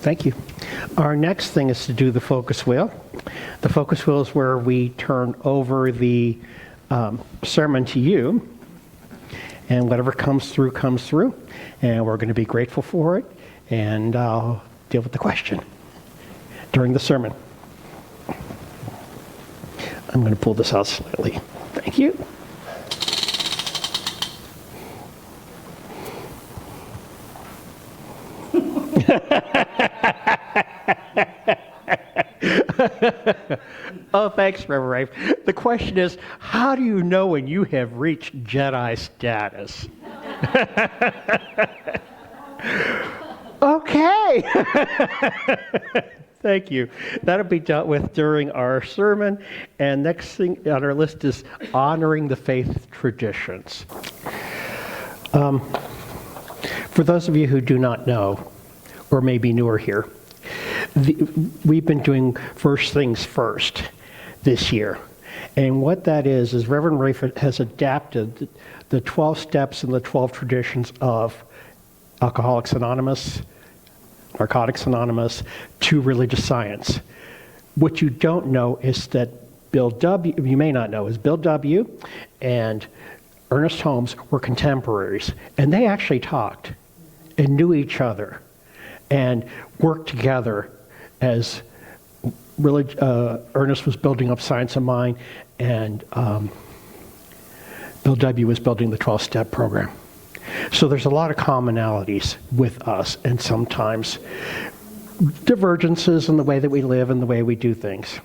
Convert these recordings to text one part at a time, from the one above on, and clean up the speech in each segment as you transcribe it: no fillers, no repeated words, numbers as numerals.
Thank you. Our next thing is to do the focus wheel. The focus wheel is where we turn over the sermon to you, and whatever comes through, and we're going to be grateful for it, and I'll deal with the question during the sermon. I'm going to pull this out slightly. Thank you. Oh, thanks, Reverend Rafe. The question is, how do you know when you have reached Jedi status? Okay. Thank you. That'll be dealt with during our sermon. And next thing on our list is honoring the faith traditions. For those of you who do not know, or may be newer here, we've been doing first things first this year. And what that is Reverend Rafe has adapted the 12 steps and the 12 traditions of Alcoholics Anonymous, Narcotics Anonymous, to religious science. What you don't know is that Bill W., you may not know, is Bill W. and Ernest Holmes were contemporaries. And they actually talked and knew each other and worked together as Ernest was building up Science of Mind, and Bill W. was building the 12-step program. So there's a lot of commonalities with us, and sometimes divergences in the way that we live and the way we do things.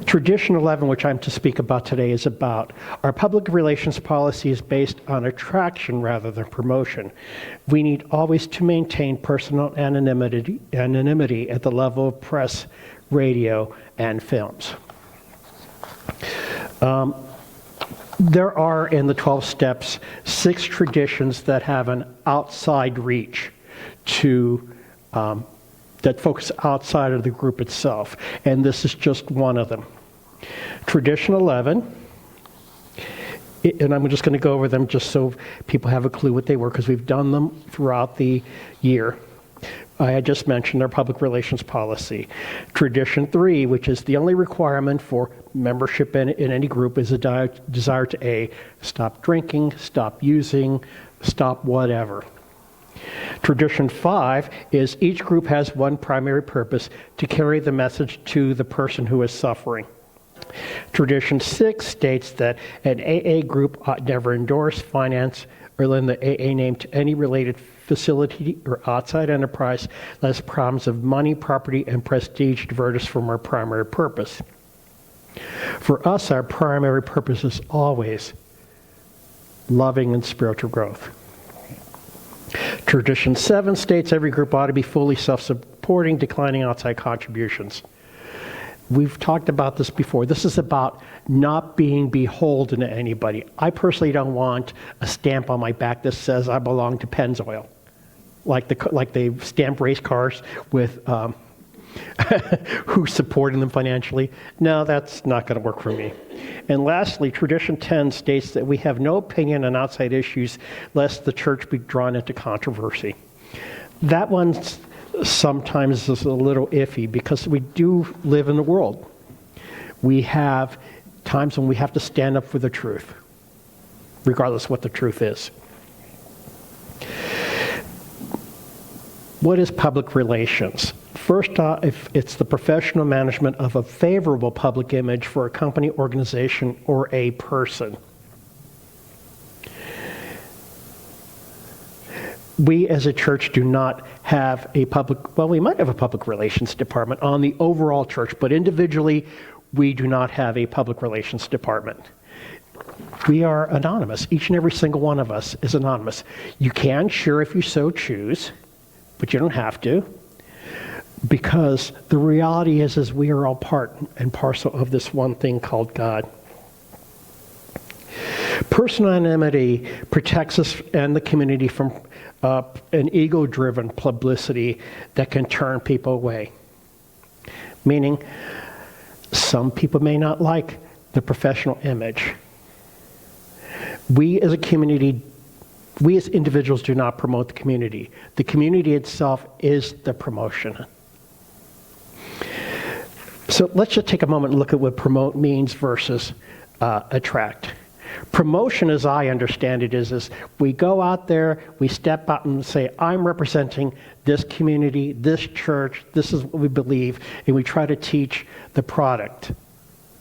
Tradition 11, which I'm to speak about today, is about our public relations policy is based on attraction rather than promotion. We need always to maintain personal anonymity at the level of press, radio, and films. There are, in the 12 steps, 6 traditions that have an outside reach to that focus outside of the group itself, and this is just one of them. Tradition 11, and I'm just going to go over them just so people have a clue what they were, because we've done them throughout the year. I had just mentioned our public relations policy. Tradition 3, which is the only requirement for membership in any group, is a desire to stop drinking, stop using, stop whatever. Tradition 5 is each group has one primary purpose: to carry the message to the person who is suffering. Tradition 6 states that an AA group ought never endorse, finance, or lend the AA name to any related facility or outside enterprise, lest problems of money, property, and prestige divert us from our primary purpose. For us, our primary purpose is always loving and spiritual growth. Tradition 7 states every group ought to be fully self-supporting, declining outside contributions. We've talked about this before. This is about not being beholden to anybody. I personally don't want a stamp on my back that says I belong to Pennzoil, like they stamp race cars with who's supporting them financially. No, that's not going to work for me. And lastly, Tradition 10 states that we have no opinion on outside issues lest the church be drawn into controversy. That one sometimes is a little iffy because we do live in the world. We have times when we have to stand up for the truth, regardless what the truth is. What is public relations? First off, it's the professional management of a favorable public image for a company, organization, or a person. We as a church do not have a we might have a public relations department on the overall church, but individually, we do not have a public relations department. We are anonymous. Each and every single one of us is anonymous. You can, sure, if you so choose, but you don't have to, because the reality is we are all part and parcel of this one thing called God. Personal anonymity protects us and the community from an ego-driven publicity that can turn people away. Meaning, some people may not like the professional image. We as a community We as individuals do not promote the community. The community itself is the promotion. So let's just take a moment and look at what promote means versus attract. Promotion, as I understand it, is we go out there, we step out and say, I'm representing this community, this church, this is what we believe, and we try to teach the product.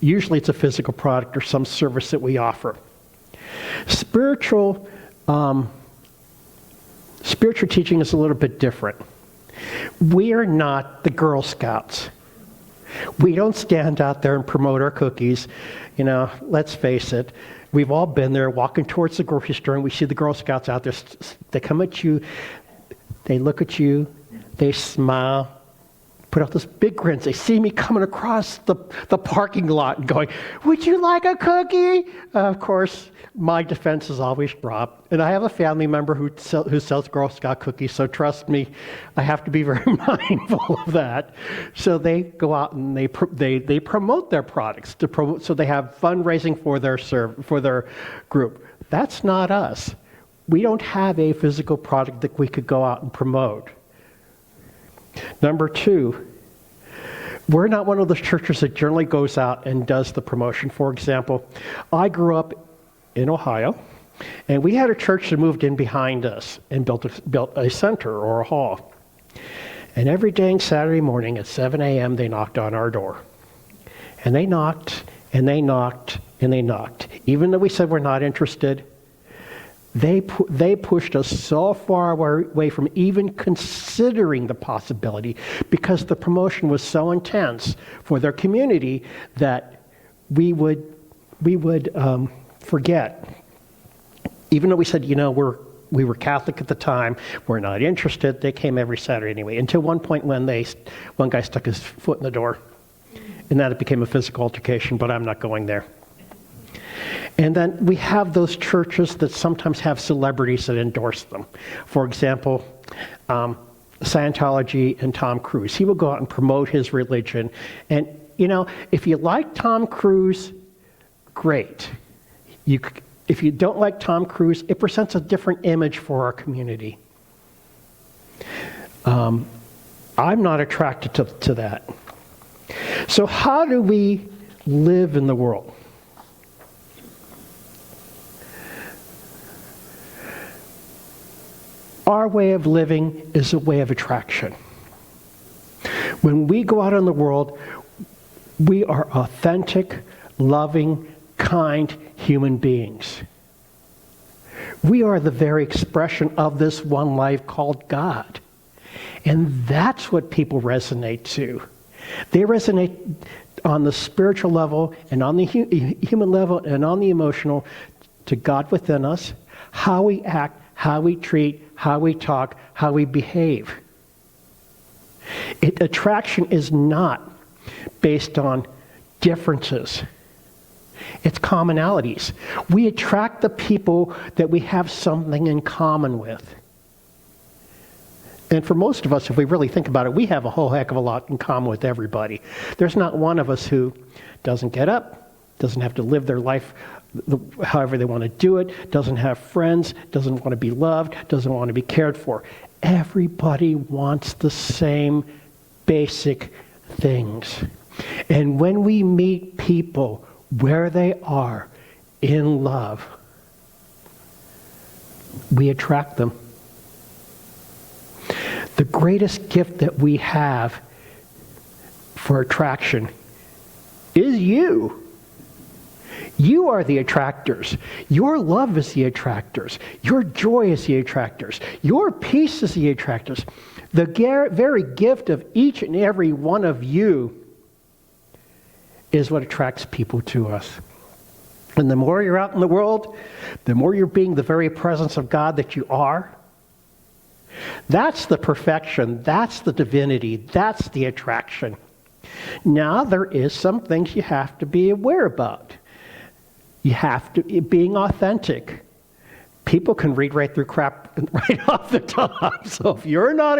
Usually it's a physical product or some service that we offer. Spiritual teaching is a little bit different. We are not the Girl Scouts. We don't stand out there and promote our cookies. You know, let's face it. We've all been there walking towards the grocery store and we see the Girl Scouts out there. They come at you. They look at you. They smile. Put out those big grins. They see me coming across the parking lot and going, would you like a cookie? Of course, my defense is always dropped. And I have a family member who sells Girl Scout cookies, so trust me, I have to be very mindful of that. So they go out and they promote their products, so they have fundraising for their group. That's not us. We don't have a physical product that we could go out and promote. Number two, we're not one of those churches that generally goes out and does the promotion. For example, I grew up in Ohio, and we had a church that moved in behind us and built a center or a hall. And every dang Saturday morning at 7 a.m., they knocked on our door. And they knocked, and they knocked, and they knocked. Even though we said we're not interested, they pushed us so far away from even considering the possibility because the promotion was so intense for their community that we would forget. Even though we said, we were Catholic at the time, we're not interested, they came every Saturday anyway, until one point when one guy stuck his foot in the door, and that it became a physical altercation, but I'm not going there. And then we have those churches that sometimes have celebrities that endorse them. For example, Scientology and Tom Cruise. He will go out and promote his religion. And, if you like Tom Cruise, great. If you don't like Tom Cruise, it presents a different image for our community. I'm not attracted to that. So how do we live in the world? Our way of living is a way of attraction. When we go out in the world, we are authentic, loving, kind human beings. We are the very expression of this one life called God. And that's what people resonate to. They resonate on the spiritual level and on the human level and on the emotional to God within us, how we act, how we treat, how we talk, how we behave. Attraction is not based on differences. It's commonalities. We attract the people that we have something in common with. And for most of us, if we really think about it, we have a whole heck of a lot in common with everybody. There's not one of us who doesn't get up, doesn't have to live their life however they want to do it, doesn't have friends, doesn't want to be loved, doesn't want to be cared for. Everybody wants the same basic things. And when we meet people where they are in love, we attract them. The greatest gift that we have for attraction is you. You are the attractors. Your love is the attractors. Your joy is the attractors. Your peace is the attractors. The very gift of each and every one of you is what attracts people to us. And the more you're out in the world, the more you're being the very presence of God that you are. That's the perfection. That's the divinity. That's the attraction. Now, there is some things you have to be aware about. You have to, being authentic. People can read right through crap right off the top. So if you're not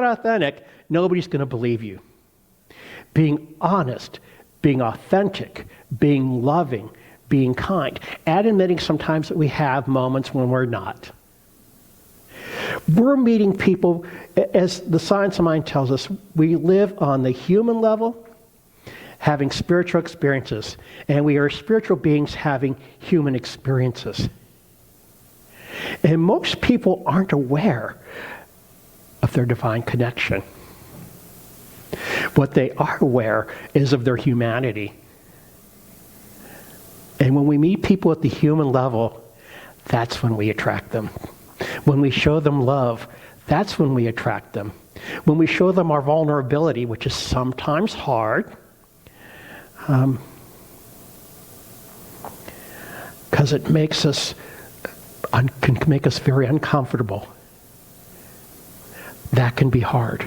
authentic, nobody's going to believe you. Being honest, being authentic, being loving, being kind, and admitting sometimes that we have moments when we're not. We're meeting people, as the science of mind tells us, we live on the human level, having spiritual experiences, and we are spiritual beings having human experiences. And most people aren't aware of their divine connection. What they are aware is of their humanity. And when we meet people at the human level, that's when we attract them. When we show them love, that's when we attract them. When we show them our vulnerability, which is sometimes hard, because it makes us can make us very uncomfortable. That can be hard.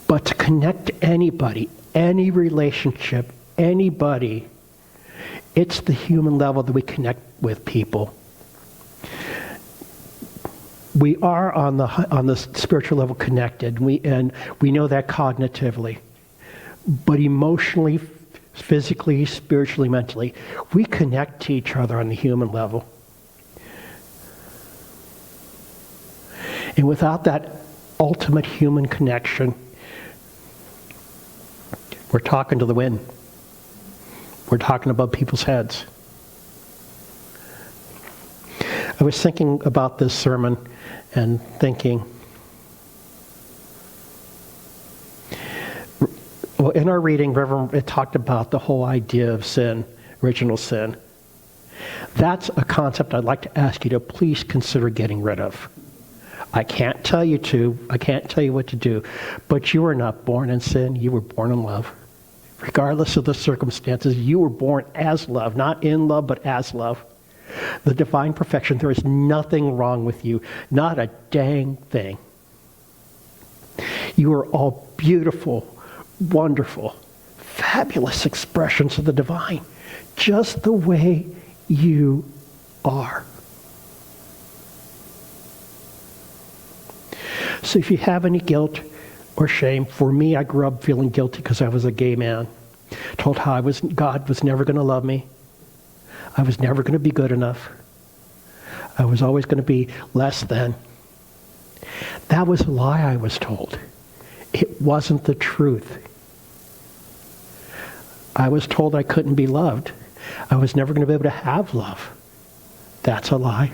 But to connect to anybody, any relationship, anybody, it's the human level that we connect with people. We are on the spiritual level connected, and we know that cognitively. But emotionally, physically, spiritually, mentally, we connect to each other on the human level. And without that ultimate human connection, we're talking to the wind. We're talking above people's heads. I was thinking about this sermon and thinking, well, in our reading, Reverend, it talked about the whole idea of sin, original sin. That's a concept I'd like to ask you to please consider getting rid of. I can't tell you what to do, but you were not born in sin, you were born in love. Regardless of the circumstances, you were born as love, not in love, but as love. The divine perfection, there is nothing wrong with you, not a dang thing. You are all beautiful, wonderful, fabulous expressions of the divine, just the way you are. So if you have any guilt or shame, for me, I grew up feeling guilty because I was a gay man. Told how God was never going to love me. I was never going to be good enough. I was always going to be less than. That was a lie I was told. It wasn't the truth. I was told I couldn't be loved. I was never going to be able to have love. That's a lie.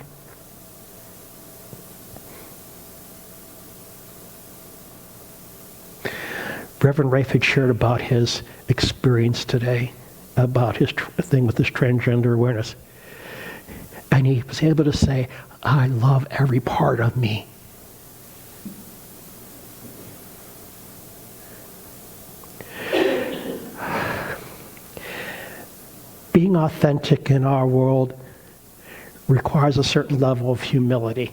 Reverend Rafe had shared about his experience today, about his thing with this transgender awareness. And he was able to say, I love every part of me. Being authentic in our world requires a certain level of humility.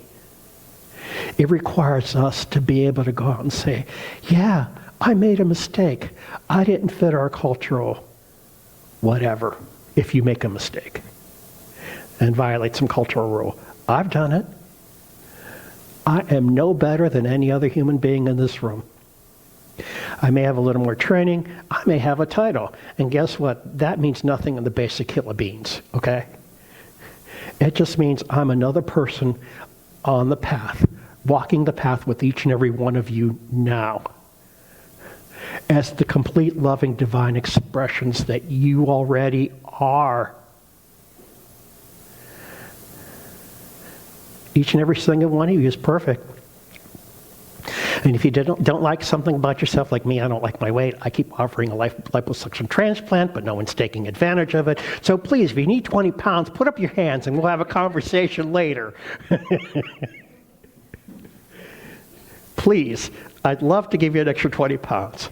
It requires us to be able to go out and say, yeah, I made a mistake. I didn't fit our cultural whatever, if you make a mistake and violate some cultural rule. I've done it. I am no better than any other human being in this room. I may have a little more training. I may have a title. And guess what? That means nothing in the basic hill of beans, okay? It just means I'm another person on the path, walking the path with each and every one of you now, as the complete, loving, divine expressions that you already are. Each and every single one of you is perfect. And if you don't like something about yourself, like me, I don't like my weight, I keep offering a liposuction transplant, but no one's taking advantage of it. So please, if you need 20 pounds, put up your hands and we'll have a conversation later. Please, I'd love to give you an extra 20 pounds.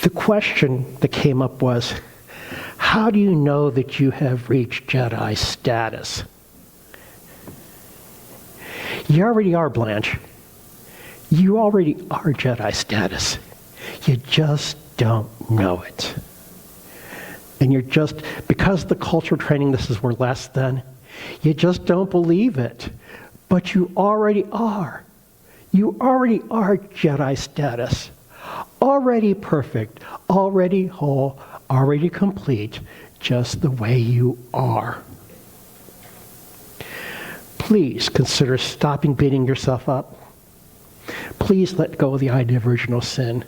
The question that came up was, how do you know that you have reached Jedi status? You already are, Blanche. You already are Jedi status. You just don't know it. And you're just, because the cultural training this is we're less than, you just don't believe it. But you already are. You already are Jedi status. already perfect, already whole, already complete, just the way you are. Please consider stopping beating yourself up. Please let go of the idea of original sin.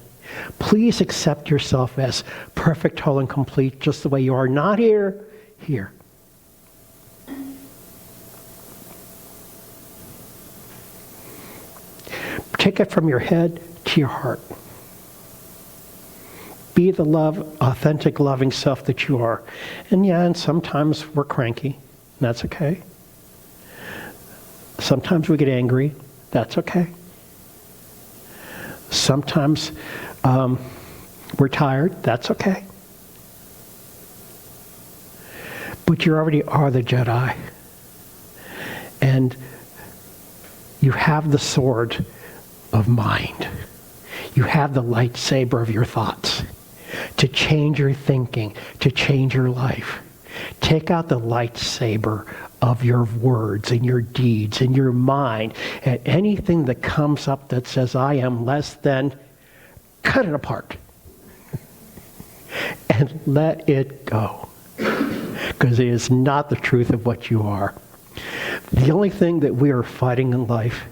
Please accept yourself as perfect, whole, and complete, just the way you are. Not here, here. Take it from your head to your heart. Be the authentic, loving self that you are. And sometimes we're cranky. And that's okay. Sometimes we get angry. That's okay. Sometimes we're tired. That's okay. But you already are the Jedi. And you have the sword of mind. You have the lightsaber of your thoughts to change your thinking, to change your life. Take out the lightsaber of your words and your deeds and your mind, and anything that comes up that says, I am less than, cut it apart. And let it go. Because it is not the truth of what you are. The only thing that we are fighting in life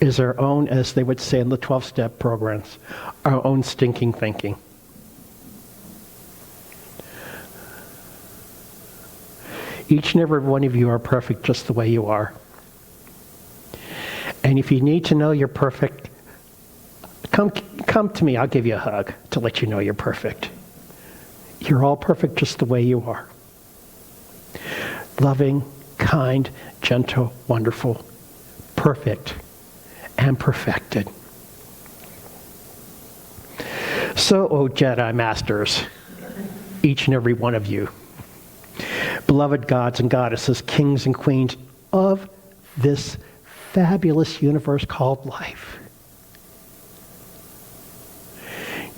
is our own, as they would say in the 12-step programs, our own stinking thinking. Each and every one of you are perfect just the way you are. And if you need to know you're perfect, come to me. I'll give you a hug to let you know you're perfect. You're all perfect just the way you are. Loving, kind, gentle, wonderful, perfect, and perfected. So, O Jedi Masters, each and every one of you, beloved gods and goddesses, kings and queens of this fabulous universe called life.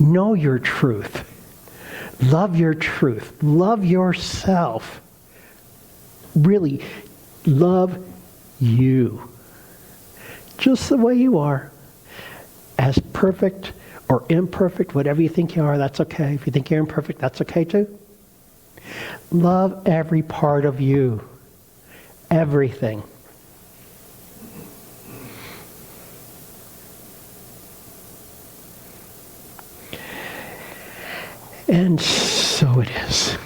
Know your truth. Love your truth. Love yourself. Really, love you. Just the way you are. As perfect or imperfect, whatever you think you are, that's okay. If you think you're imperfect, that's okay too. Love every part of you. Everything. And so it is.